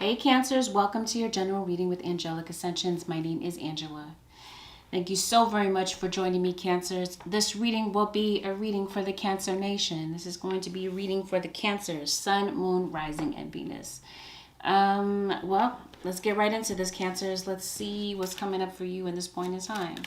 Hey Cancers, welcome to your general reading with Angelic Ascensions. My name is Angela. Thank you so very much for joining me, Cancers. This reading will be a reading for the Cancer Nation. This is going to be a reading for the Cancers, Sun, Moon, Rising, and Venus. Well, let's get right into this, Cancers. Let's see what's coming up for you in this point in time.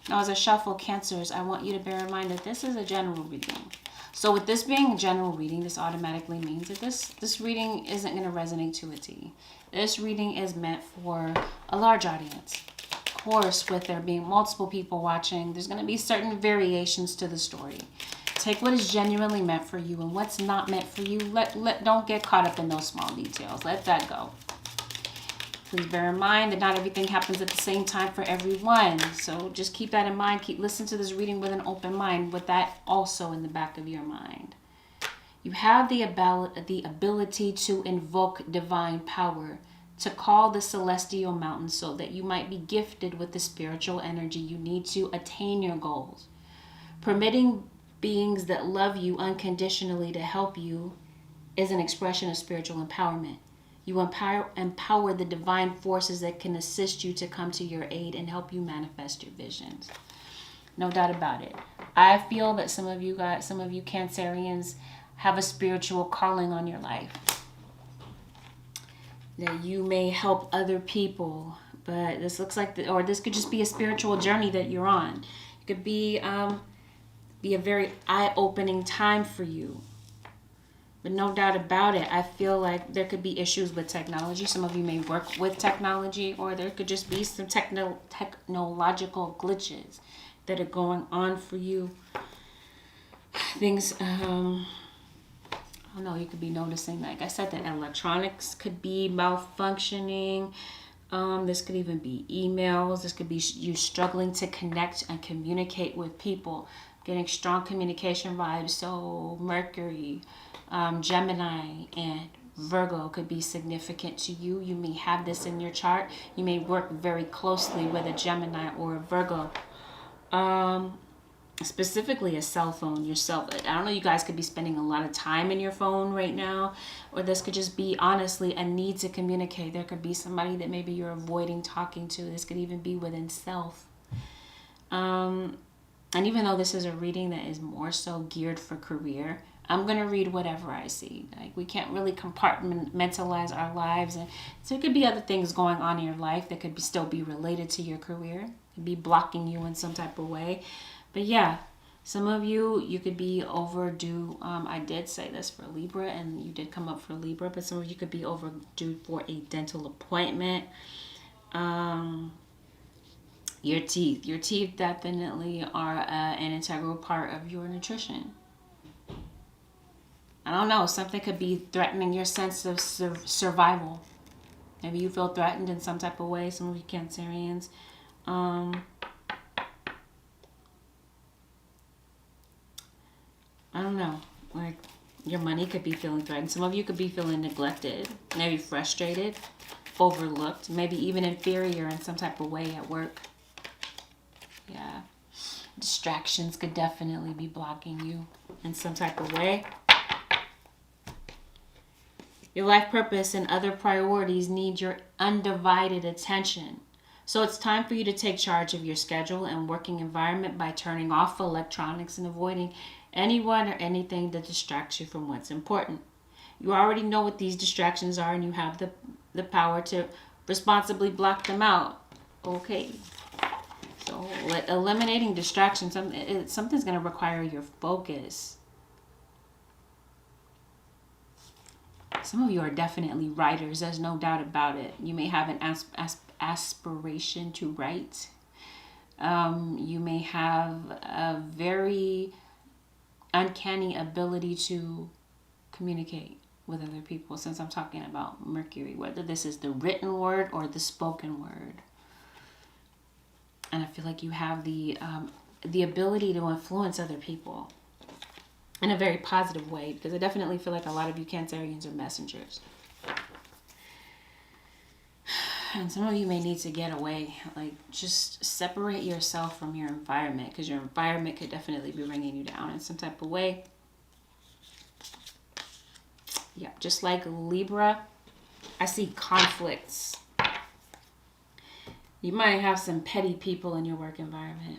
Now, as I shuffle Cancers, I want you to bear in mind that this is a general reading. So with this being a general reading, this automatically means that this reading isn't going to resonate to a T. This reading is meant for a large audience. Of course, with there being multiple people watching, there's going to be certain variations to the story. Take what is genuinely meant for you and what's not meant for you. Don't get caught up in those small details. Let that go. Please bear in mind that not everything happens at the same time for everyone. So just keep that in mind. Listen to this reading with an open mind, with that also in the back of your mind. You have the ability to invoke divine power, to call the celestial mountains so that you might be gifted with the spiritual energy you need to attain your goals. Permitting beings that love you unconditionally to help you is an expression of spiritual empowerment. You empower the divine forces that can assist you to come to your aid and help you manifest your visions. No doubt about it. I feel that some of you Cancerians have a spiritual calling on your life. That you may help other people, but this looks like, or this could just be a spiritual journey that you're on. It could be a very eye-opening time for you. But no doubt about it, I feel like there could be issues with technology. Some of you may work with technology, or there could just be some technological glitches that are going on for you. Things, I don't know, you could be noticing, like I said, that electronics could be malfunctioning. This could even be emails. This could be you struggling to connect and communicate with people. Getting strong communication vibes. So Mercury, Gemini, and Virgo could be significant to you. You may have this in your chart. You may work very closely with a Gemini or a Virgo. Specifically a cell phone, yourself. I don't know, you guys could be spending a lot of time in your phone right now, or this could just be honestly a need to communicate. There could be somebody that maybe you're avoiding talking to. This could even be within self. And even though this is a reading that is more so geared for career, I'm going to read whatever I see. Like, we can't really compartmentalize our lives. And so it could be other things going on in your life that could still be related to your career. It could be blocking you in some type of way. But yeah, some of you could be overdue. I did say this for Libra, and you did come up for Libra. But some of you could be overdue for a dental appointment. Your teeth definitely are an integral part of your nutrition. I don't know, something could be threatening your sense of survival. Maybe you feel threatened in some type of way, some of you Cancerians. I don't know, like your money could be feeling threatened. Some of you could be feeling neglected, maybe frustrated, overlooked, maybe even inferior in some type of way at work. Yeah, distractions could definitely be blocking you in some type of way. Your life purpose and other priorities need your undivided attention. So it's time for you to take charge of your schedule and working environment by turning off electronics and avoiding anyone or anything that distracts you from what's important. You already know what these distractions are, and you have the power to responsibly block them out. Okay. So eliminating distractions, something's going to require your focus. Some of you are definitely writers. There's no doubt about it. You may have an aspiration to write. You may have a very uncanny ability to communicate with other people, since I'm talking about Mercury, whether this is the written word or the spoken word. And I feel like you have the ability to influence other people in a very positive way, because I definitely feel like a lot of you Cancerians are messengers. And some of you may need to get away, like just separate yourself from your environment, because your environment could definitely be bringing you down in some type of way. Yeah, just like Libra, I see conflicts. You might have some petty people in your work environment.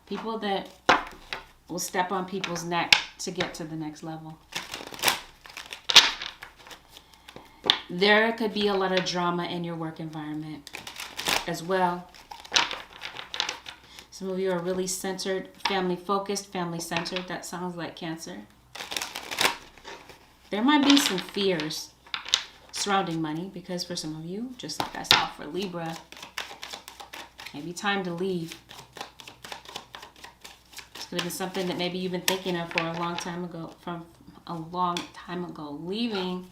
People that will step on people's neck to get to the next level. There could be a lot of drama in your work environment as well. Some of you are really centered, family focused, family centered. That sounds like Cancer. There might be some fears surrounding money, because for some of you, just like I saw for Libra, maybe time to leave. It's going to be something that maybe you've been thinking of for a long time ago, Leaving,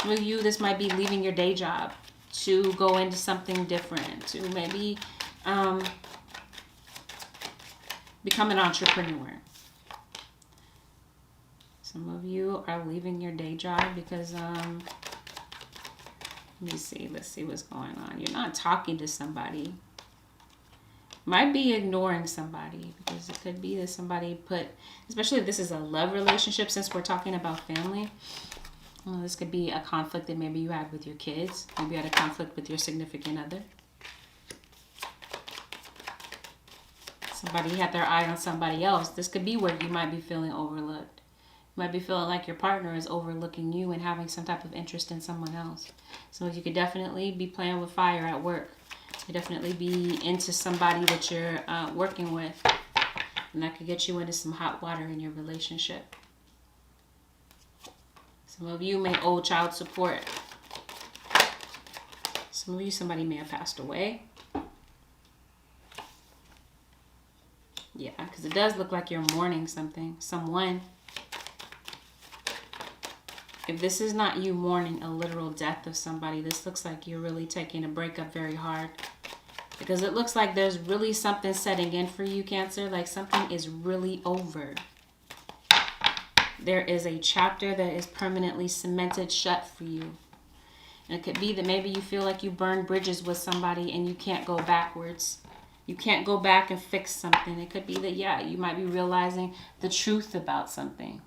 with you, this might be leaving your day job to go into something different, to maybe become an entrepreneur. Some of you are leaving your day job because let's see what's going on. You're not talking to somebody. Might be ignoring somebody, because it could be that somebody especially if this is a love relationship, since we're talking about family, this could be a conflict that maybe you had with your kids. Maybe you had a conflict with your significant other. Somebody had their eye on somebody else. This could be where you might be feeling overlooked. You might be feeling like your partner is overlooking you and having some type of interest in someone else. So you could definitely be playing with fire at work. You could definitely be into somebody that you're working with. And that could get you into some hot water in your relationship. Some of you may owe child support. Some of you, somebody may have passed away. Yeah, because it does look like you're mourning someone. If this is not you mourning a literal death of somebody, this looks like you're really taking a breakup very hard. Because it looks like there's really something setting in for you, Cancer. Like something is really over. There is a chapter that is permanently cemented shut for you. And it could be that maybe you feel like you burned bridges with somebody and you can't go backwards. You can't go back and fix something. It could be that, yeah, you might be realizing the truth about something.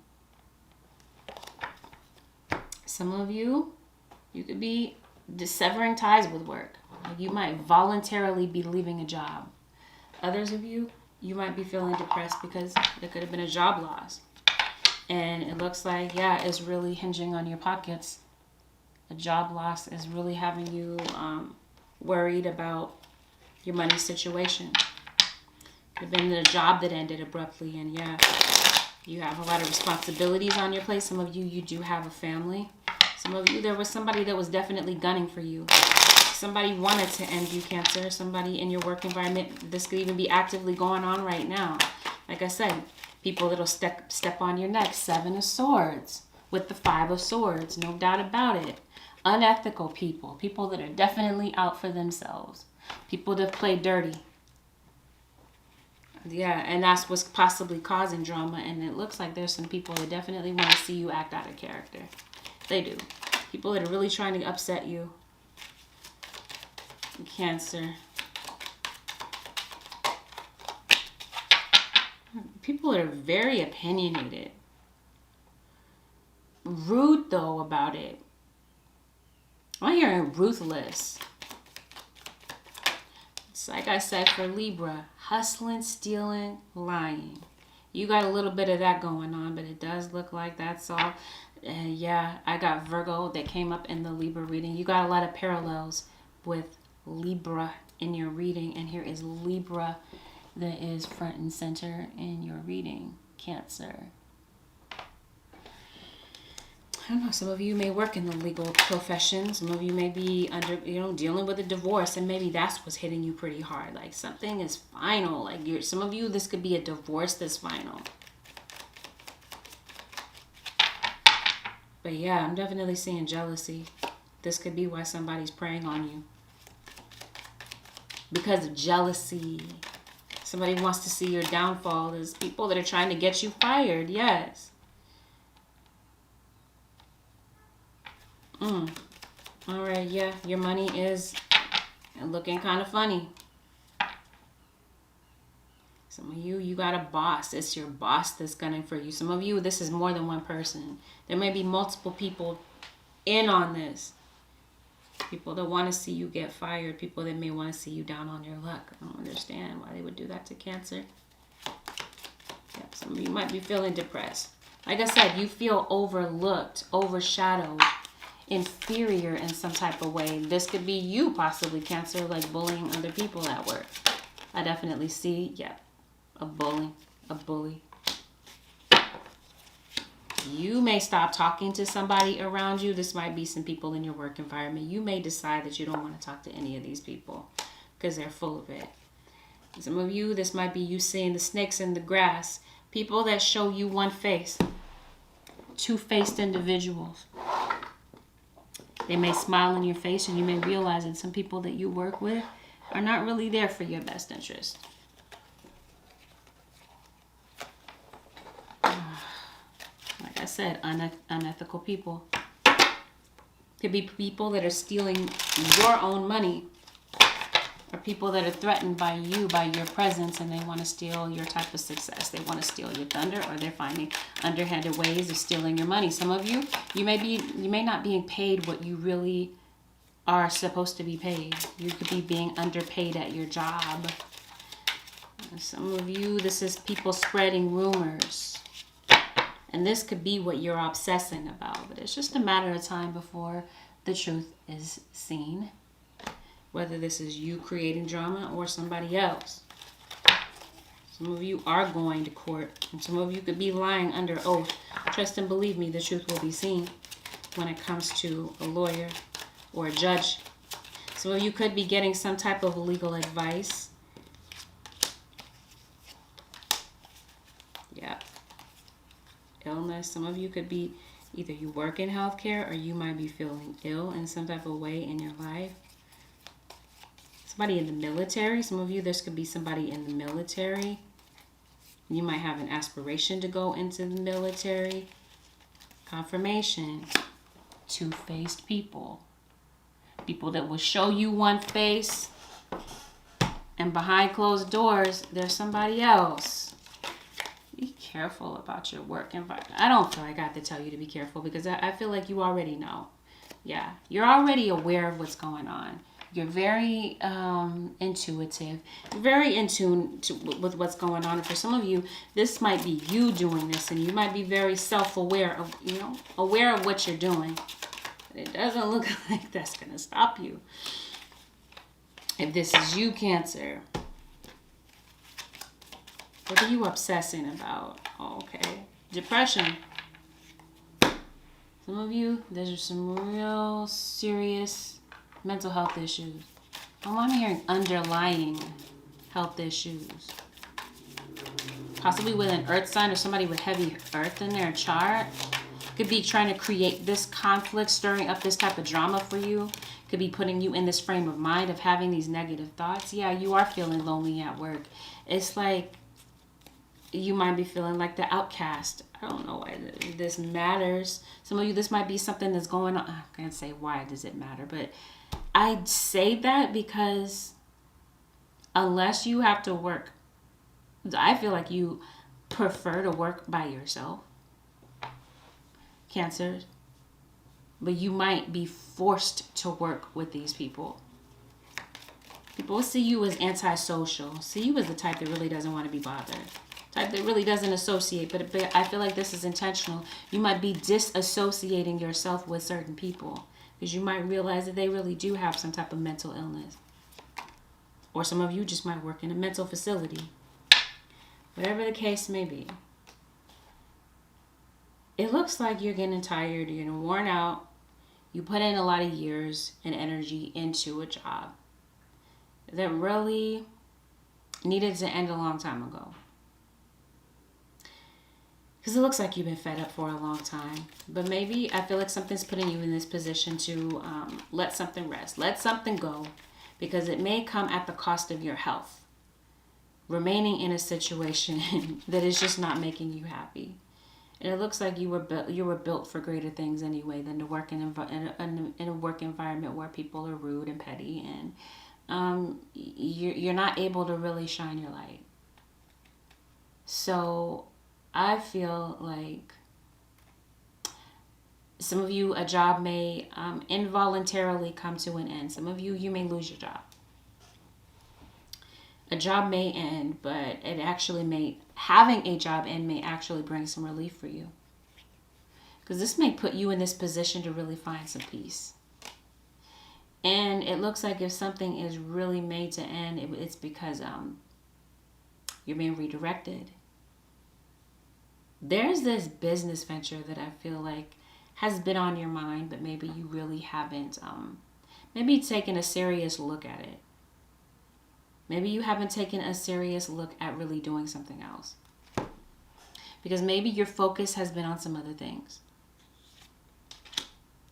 Some of you, you could be severing ties with work. You might voluntarily be leaving a job. Others of you, you might be feeling depressed because there could have been a job loss. And it looks like, yeah, it's really hinging on your pockets. A job loss is really having you worried about your money situation. Could have been a job that ended abruptly, and yeah, you have a lot of responsibilities on your plate. Some of you, you do have a family. Some of you, there was somebody that was definitely gunning for you. Somebody wanted to end you, Cancer. Somebody in your work environment. This could even be actively going on right now. Like I said, people that'll step on your neck. 7 of Swords with the 5 of Swords. No doubt about it. Unethical people. People that are definitely out for themselves. People that play dirty. Yeah, and that's what's possibly causing drama. And it looks like there's some people that definitely want to see you act out of character. They do. People that are really trying to upset you. Cancer. People that are very opinionated. Rude, though, about it. I'm hearing ruthless. It's like I said for Libra. Hustling, stealing, lying. You got a little bit of that going on, but it does look like that's all. Yeah, I got Virgo that came up in the Libra reading. You got a lot of parallels with Libra in your reading. And here is Libra that is front and center in your reading. Cancer. I don't know, some of you may work in the legal profession. Some of you may be dealing with a divorce, and maybe that's what's hitting you pretty hard. Like something is final. Like some of you, this could be a divorce that's final. But yeah, I'm definitely seeing jealousy. This could be why somebody's preying on you. Because of jealousy. Somebody wants to see your downfall. There's people that are trying to get you fired. Yes. All right, yeah, your money is looking kind of funny. Some of you, you got a boss. It's your boss that's gunning for you. Some of you, this is more than one person. There may be multiple people in on this. People that want to see you get fired. People that may want to see you down on your luck. I don't understand why they would do that to Cancer. Yep, some of you might be feeling depressed. Like I said, you feel overlooked, overshadowed, inferior in some type of way. This could be you possibly, Cancer, like bullying other people at work. I definitely see, a bully. You may stop talking to somebody around you. This might be some people in your work environment. You may decide that you don't want to talk to any of these people because they're full of it. Some of you, this might be you seeing the snakes in the grass. People that show you one face. Two-faced individuals. They may smile in your face and you may realize that some people that you work with are not really there for your best interest. Like I said, unethical people. Could be people that are stealing your own money, or people that are threatened by you, by your presence, and they want to steal your type of success. They want to steal your thunder, or they're finding underhanded ways of stealing your money. Some of you, you may not be being paid what you really are supposed to be paid. You could be being underpaid at your job. Some of you, this is people spreading rumors. And this could be what you're obsessing about, but it's just a matter of time before the truth is seen. Whether this is you creating drama or somebody else. Some of you are going to court, and some of you could be lying under oath. Trust and believe me, the truth will be seen when it comes to a lawyer or a judge. Some of you could be getting some type of legal advice. Yeah. Illness. Some of you could be, either you work in healthcare or you might be feeling ill in some type of way in your life. Somebody in the military. Some of you, this could be somebody in the military. You might have an aspiration to go into the military. Confirmation. Two-faced people. People that will show you one face, and behind closed doors, there's somebody else. Be careful about your work environment. I don't feel like I have to tell you to be careful, because I feel like you already know. Yeah, you're already aware of what's going on. You're very intuitive, very in tune with what's going on. And for some of you, this might be you doing this, and you might be very self-aware of, aware of what you're doing. But it doesn't look like that's going to stop you. If this is you, Cancer, what are you obsessing about? Okay. Depression. Some of you, there's some real serious mental health issues. I'm hearing underlying health issues. Possibly with an earth sign or somebody with heavy earth in their chart. Could be trying to create this conflict, stirring up this type of drama for you. Could be putting you in this frame of mind of having these negative thoughts. Yeah, you are feeling lonely at work. It's like you might be feeling like the outcast. I don't know why this matters. Some of you, this might be something that's going on. I can't say why does it matter, but I say that because unless you have to work, I feel like you prefer to work by yourself, Cancer, but you might be forced to work with these people. People see you as antisocial, see you as the type that really doesn't want to be bothered, type that really doesn't associate, but I feel like this is intentional. You might be disassociating yourself with certain people because you might realize that they really do have some type of mental illness. Or some of you just might work in a mental facility. Whatever the case may be. It looks like you're getting tired, you're getting worn out. You put in a lot of years and energy into a job that really needed to end a long time ago. Because it looks like you've been fed up for a long time. But maybe I feel like something's putting you in this position to let something rest. Let something go. Because it may come at the cost of your health. Remaining in a situation that is just not making you happy. And it looks like you were built for greater things anyway than to work in a work environment where people are rude and petty. And you're not able to really shine your light. So I feel like Some of you, a job may involuntarily come to an end. Some of you, you may lose your job. A job may end, but it actually may, having a job end may actually bring some relief for you. Because this may put you in this position to really find some peace. And it looks like if something is really made to end, it's because you're being redirected. There's this business venture that I feel like has been on your mind, but maybe you really haven't maybe taken a serious look at it. Maybe you haven't taken a serious look at really doing something else. Because maybe your focus has been on some other things.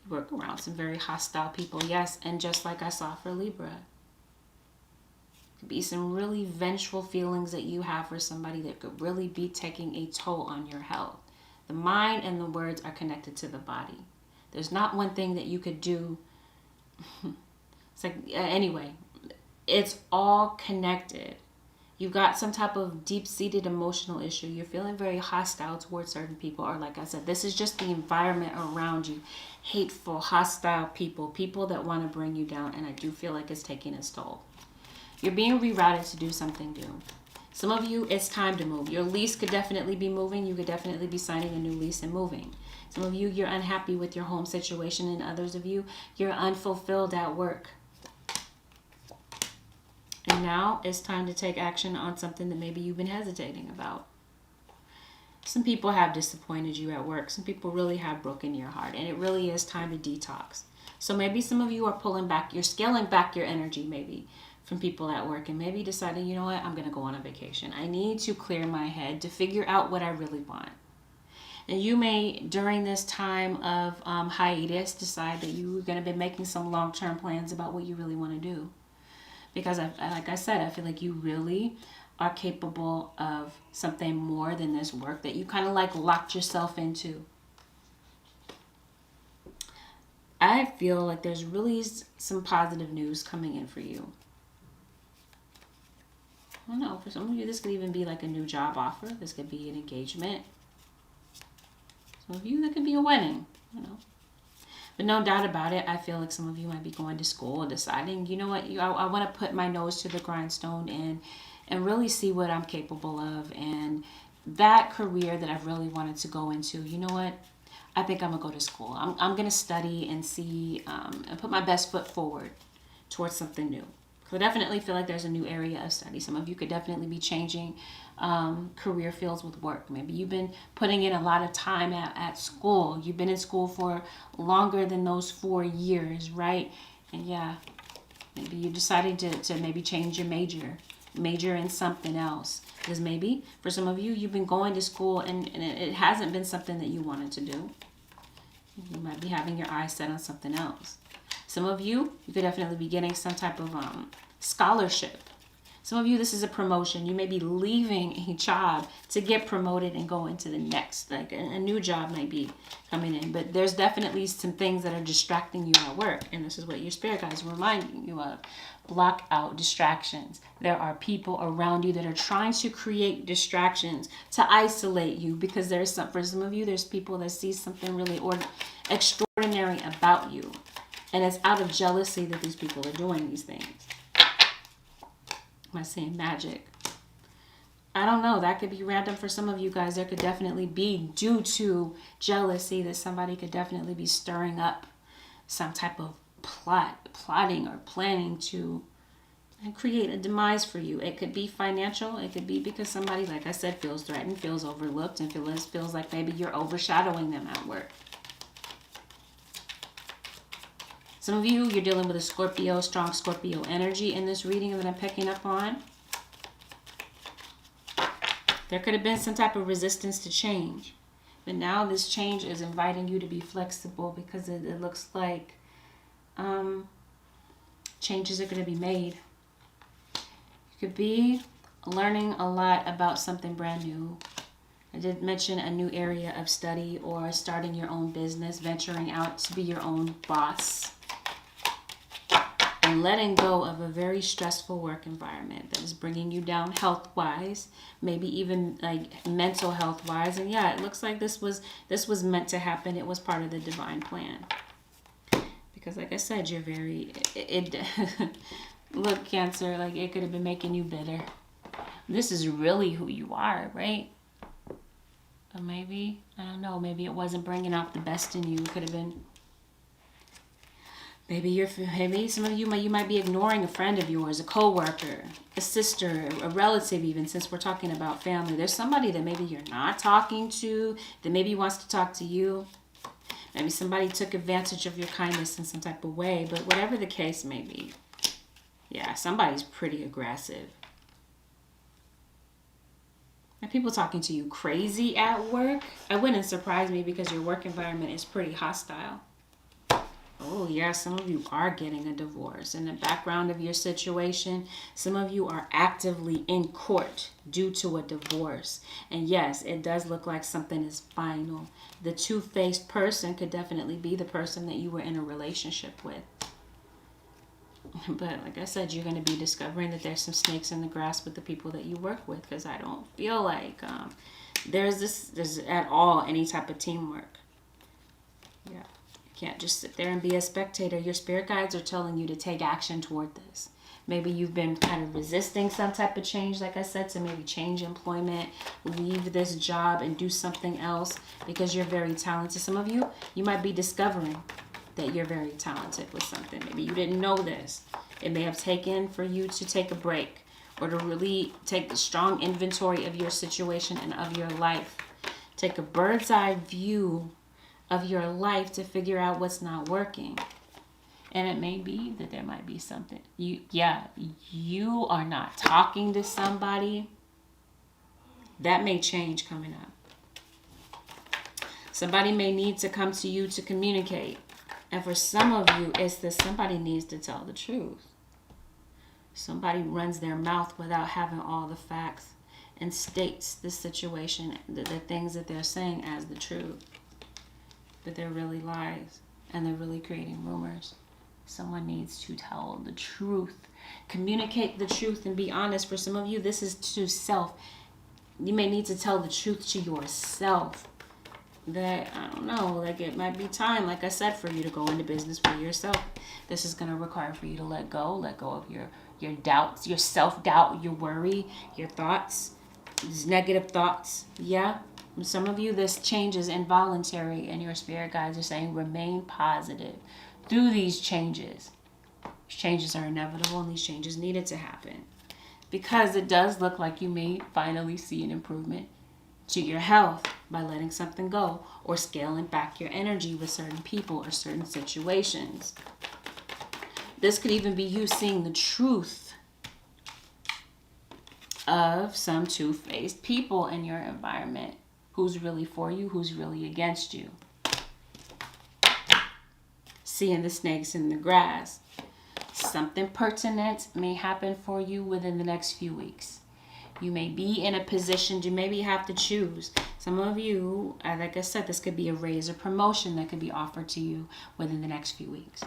You work around some very hostile people, yes, and just like I saw for Libra. Could be some really vengeful feelings that you have for somebody that could really be taking a toll on your health. The mind and the words are connected to the body. There's not one thing that you could do. It's like, anyway, it's all connected. You've got some type of deep-seated emotional issue. You're feeling very hostile towards certain people. Or like I said, this is just the environment around you. Hateful, hostile people. People that want to bring you down. And I do feel like it's taking its toll. You're being rerouted to do something new. Some of you, it's time to move. Your lease could definitely be moving. You could definitely be signing a new lease and moving. Some of you, you're unhappy with your home situation. And others of you, you're unfulfilled at work. And now it's time to take action on something that maybe you've been hesitating about. Some people have disappointed you at work. Some people really have broken your heart. And it really is time to detox. So maybe some of you are pulling back. You're scaling back your energy maybe from people at work. And maybe deciding, you know what, I'm going to go on a vacation. I need to clear my head to figure out what I really want. And you may, during this time of hiatus, decide that you're going to be making some long-term plans about what you really want to do. Because, like I said, I feel like you really are capable of something more than this work that you kind of like locked yourself into. I feel like there's really some positive news coming in for you. I don't know. For some of you, this could even be like a new job offer. This could be an engagement. Some of you, that could be a wedding. You know. But no doubt about it, I feel like some of you might be going to school and deciding, you know what, I want to put my nose to the grindstone and really see what I'm capable of. And that career that I've really wanted to go into, you know what, I think I'm going to go to school. I'm going to study and see and put my best foot forward towards something new. Because I definitely feel like there's a new area of study. Some of you could definitely be changing career fields with work. Maybe you've been putting in a lot of time at school. You've been in school for longer than those 4 years, right? And yeah, maybe you decided to maybe change your major in something else. Because maybe for some of you, you've been going to school and it hasn't been something that you wanted to do. You might be having your eyes set on something else. Some of you could definitely be getting some type of scholarship. Some of you, this is a promotion. You may be leaving a job to get promoted and go into the next. Like a new job might be coming in. But there's definitely some things that are distracting you at work. And this is what your spirit guide is reminding you of. Block out distractions. There are people around you that are trying to create distractions to isolate you. Because for some of you, there's people that see something really extraordinary about you. And it's out of jealousy that these people are doing these things. Am I saying magic? I don't know. That could be random for some of you guys. There could definitely be, due to jealousy, that somebody could definitely be stirring up some type of plotting or planning to create a demise for you. It could be financial. It could be because somebody, like I said, feels threatened, feels overlooked, and feels like maybe you're overshadowing them at work. Some of you, you're dealing with a Scorpio, strong Scorpio energy in this reading that I'm picking up on. There could have been some type of resistance to change. But now this change is inviting you to be flexible because it looks like changes are going to be made. You could be learning a lot about something brand new. I did mention a new area of study or starting your own business, venturing out to be your own boss. and letting go of a very stressful work environment that is bringing you down health-wise, maybe even like mental health-wise. And yeah, it looks like this was meant to happen. It was part of the divine plan. Because like I said, you're very, look, Cancer, like it could have been making you bitter. This is really who you are, right? But maybe, I don't know, maybe it wasn't bringing out the best in you. It could have been, maybe some of you might be ignoring a friend of yours, a coworker, a sister, a relative even, since we're talking about family. There's somebody that maybe you're not talking to, that maybe wants to talk to you. Maybe somebody took advantage of your kindness in some type of way, but whatever the case may be, yeah, somebody's pretty aggressive. And people talking to you crazy at work, it wouldn't surprise me because your work environment is pretty hostile. Oh, yeah, some of you are getting a divorce. In the background of your situation, some of you are actively in court due to a divorce. And yes, it does look like something is final. The two-faced person could definitely be the person that you were in a relationship with. But like I said, you're going to be discovering that there's some snakes in the grass with the people that you work with, because I don't feel like there's at all any type of teamwork. Yeah. Can't just sit there and be a spectator. Your spirit guides are telling you to take action toward this. Maybe you've been kind of resisting some type of change, like I said, to maybe change employment, leave this job and do something else because you're very talented. Some of you might be discovering that you're very talented with something. Maybe you didn't know this. It may have taken for you to take a break or to really take the strong inventory of your situation and of your life. Take a bird's eye view of your life to figure out what's not working. And it may be that there might be something. You are not talking to somebody. That may change coming up. Somebody may need to come to you to communicate. And for some of you, it's that somebody needs to tell the truth. Somebody runs their mouth without having all the facts and states the situation, the things that they're saying as the truth. But they're really lies, and they're really creating rumors. Someone needs to tell the truth. Communicate the truth and be honest. For some of you, this is to self. You may need to tell the truth to yourself. That, I don't know, like it might be time, like I said, for you to go into business for yourself. This is going to require for you to let go of your doubts, your self-doubt, your worry, your thoughts, these negative thoughts. Yeah. Some of you, this change is involuntary, and your spirit guides are saying remain positive through these changes. These changes are inevitable, and these changes needed to happen because it does look like you may finally see an improvement to your health by letting something go or scaling back your energy with certain people or certain situations. This could even be you seeing the truth of some two-faced people in your environment. Who's really for you, who's really against you. Seeing the snakes in the grass. Something pertinent may happen for you within the next few weeks. You may be in a position to maybe have to choose. Some of you, like I said, this could be a raise or promotion that could be offered to you within the next few weeks.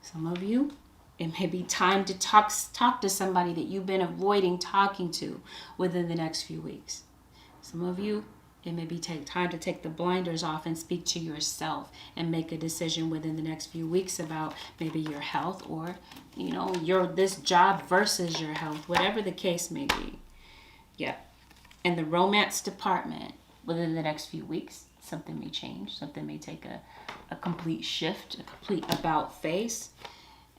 Some of you, it may be time to talk to somebody that you've been avoiding talking to within the next few weeks. Some of you, it may be time to take the blinders off and speak to yourself and make a decision within the next few weeks about maybe your health or, this job versus your health, whatever the case may be. Yeah. In the romance department, within the next few weeks, something may change. Something may take a complete shift, a complete about face.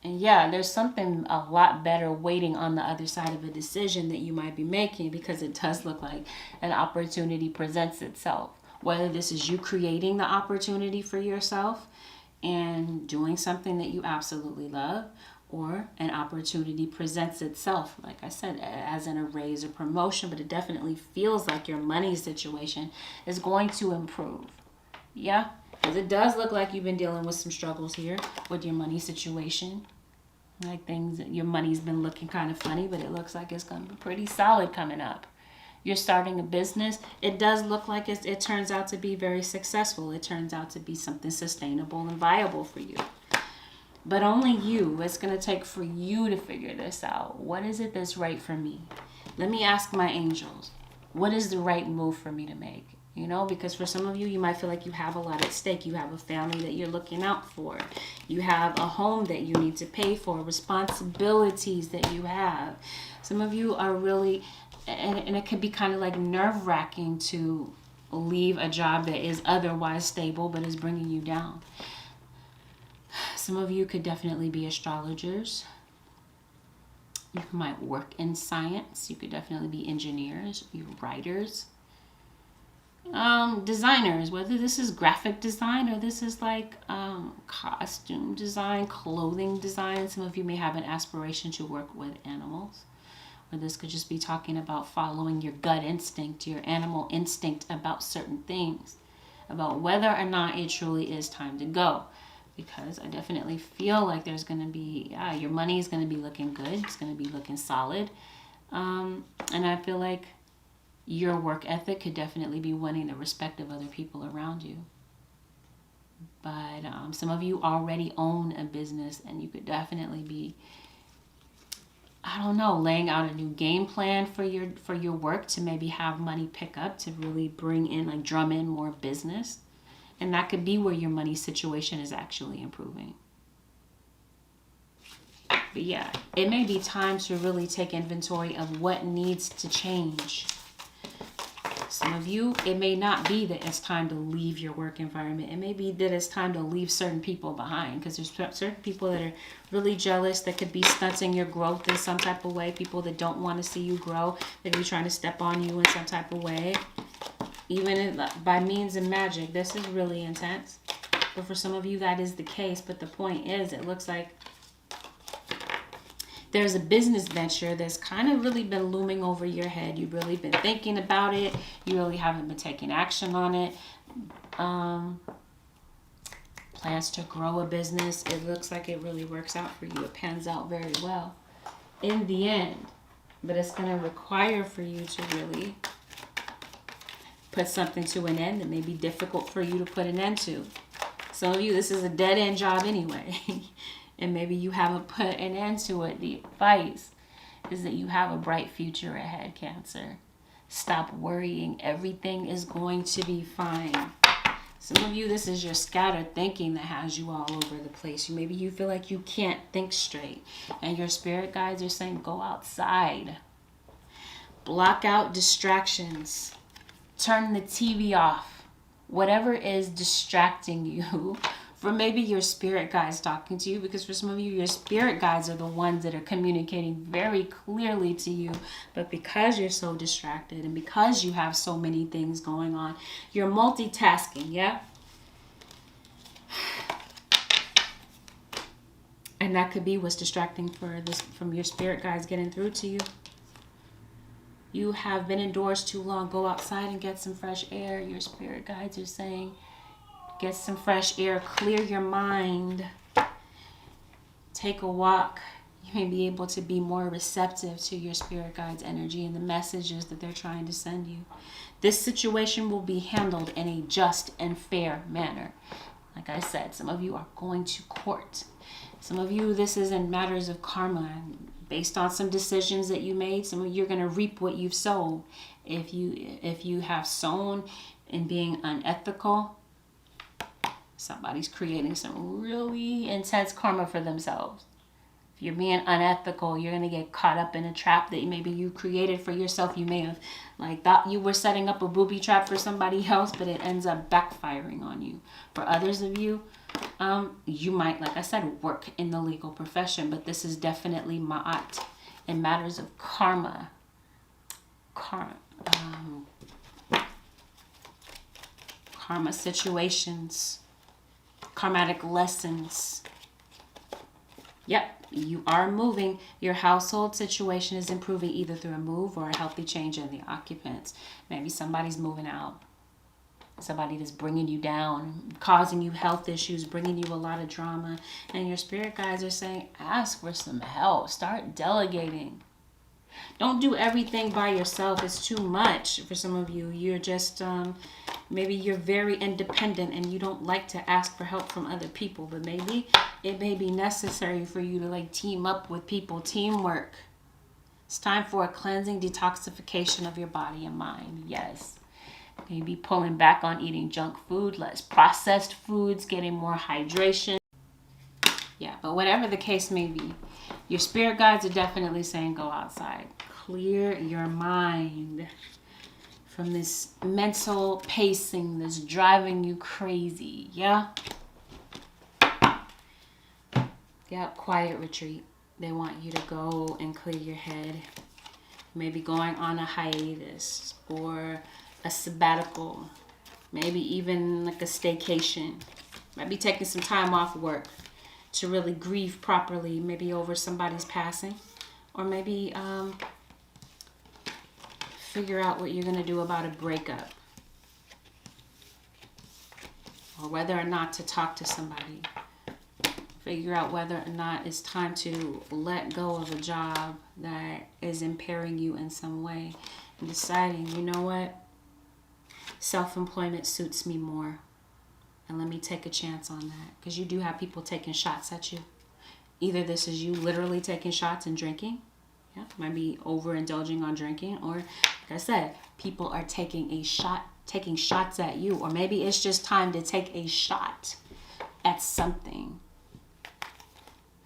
And yeah, there's something a lot better waiting on the other side of a decision that you might be making, because it does look like an opportunity presents itself. Whether this is you creating the opportunity for yourself and doing something that you absolutely love, or an opportunity presents itself, like I said, as in a raise or promotion, but it definitely feels like your money situation is going to improve. Yeah, because it does look like you've been dealing with some struggles here with your money situation. Like your money's been looking kind of funny, but it looks like it's going to be pretty solid coming up. You're starting a business. It does look like it turns out to be very successful. It turns out to be something sustainable and viable for you. But only you. It's going to take for you to figure this out. What is it that's right for me? Let me ask my angels. What is the right move for me to make? You know, because for some of you, you might feel like you have a lot at stake. You have a family that you're looking out for. You have a home that you need to pay for, responsibilities that you have. Some of you are really, and it could be kind of like nerve-wracking to leave a job that is otherwise stable but is bringing you down. Some of you could definitely be astrologers. You might work in science. You could definitely be engineers, you writers, designers, whether this is graphic design or this is like costume design, clothing design. Some of you may have an aspiration to work with animals, or this could just be talking about following your gut instinct, your animal instinct about certain things, about whether or not it truly is time to go. Because I definitely feel like there's going to be, your money is going to be looking good. It's going to be looking solid. And I feel like your work ethic could definitely be winning the respect of other people around you. But some of you already own a business, and you could definitely be, I don't know, laying out a new game plan for your work to maybe have money pick up, to really bring in, like drum in more business. And that could be where your money situation is actually improving. But yeah, it may be time to really take inventory of what needs to change. Some of you, it may not be that it's time to leave your work environment. It may be that it's time to leave certain people behind, because there's certain people that are really jealous, that could be stunting your growth in some type of way. People that don't want to see you grow, that be trying to step on you in some type of way. Even by means of magic. This is really intense. But for some of you, that is the case. But the point is, it looks like there's a business venture that's kind of really been looming over your head. You've really been thinking about it. You really haven't been taking action on it. Plans to grow a business. It looks like it really works out for you. It pans out very well in the end. But it's going to require for you to really put something to an end that may be difficult for you to put an end to. Some of you, this is a dead-end job anyway. And maybe you haven't put an end to it. The advice is that you have a bright future ahead, Cancer. Stop worrying. Everything is going to be fine. Some of you, this is your scattered thinking that has you all over the place. Maybe you feel like you can't think straight. And your spirit guides are saying, go outside. Block out distractions. Turn the TV off. Whatever is distracting you from maybe your spirit guides talking to you, because for some of you, your spirit guides are the ones that are communicating very clearly to you. But because you're so distracted and because you have so many things going on, you're multitasking, yeah? And that could be what's distracting from your spirit guides getting through to you. You have been indoors too long. Go outside and get some fresh air. Your spirit guides are saying, get some fresh air. Clear your mind. Take a walk. You may be able to be more receptive to your spirit guides' energy and the messages that they're trying to send you. This situation will be handled in a just and fair manner. Like I said, some of you are going to court. Some of you, this is in matters of karma. Based on some decisions that you made, some of you are going to reap what you've sown. If you have sown in being unethical, somebody's creating some really intense karma for themselves. If you're being unethical, you're going to get caught up in a trap that maybe you created for yourself. You may have thought you were setting up a booby trap for somebody else, but it ends up backfiring on you. For others of you, you might, like I said, work in the legal profession, but this is definitely ma'at in matters of karma. Karma situations, karmatic lessons. Yep, you are moving. Your household situation is improving either through a move or a healthy change in the occupants. Maybe somebody's moving out. Somebody that's bringing you down, causing you health issues, bringing you a lot of drama. And your spirit guides are saying, ask for some help. Start delegating. Don't do everything by yourself. It's too much for some of you. You're just, Maybe you're very independent and you don't like to ask for help from other people, but maybe it may be necessary for you to like team up with people, teamwork. It's time for a cleansing, detoxification of your body and mind. Yes. Maybe pulling back on eating junk food, less processed foods, getting more hydration. Yeah, but whatever the case may be, your spirit guides are definitely saying go outside. Clear your mind from this mental pacing that's driving you crazy. Yeah? Yep, quiet retreat. They want you to go and clear your head. Maybe going on a hiatus or a sabbatical. Maybe even like a staycation. Maybe taking some time off work to really grieve properly, maybe over somebody's passing. Or maybe figure out what you're going to do about a breakup. Or whether or not to talk to somebody. Figure out whether or not it's time to let go of a job that is impairing you in some way. And deciding, you know what? Self-employment suits me more. And let me take a chance on that. Because you do have people taking shots at you. Either this is you literally taking shots and drinking. Yeah, might be overindulging on drinking. Or, like I said, people are taking shots at you. Or maybe it's just time to take a shot at something.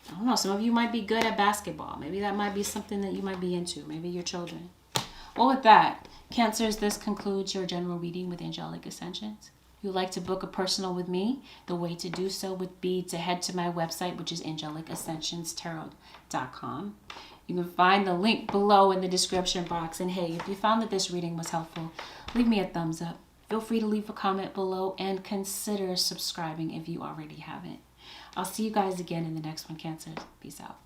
I don't know, some of you might be good at basketball. Maybe that might be something that you might be into. Maybe your children. Well, with that, Cancers, this concludes your general reading with Angelic Ascensions. If you'd like to book a personal with me, the way to do so would be to head to my website, which is AngelicAscensionsTarot.com. You can find the link below in the description box. And hey, if you found that this reading was helpful, leave me a thumbs up. Feel free to leave a comment below and consider subscribing if you already haven't. I'll see you guys again in the next one, Cancers. Peace out.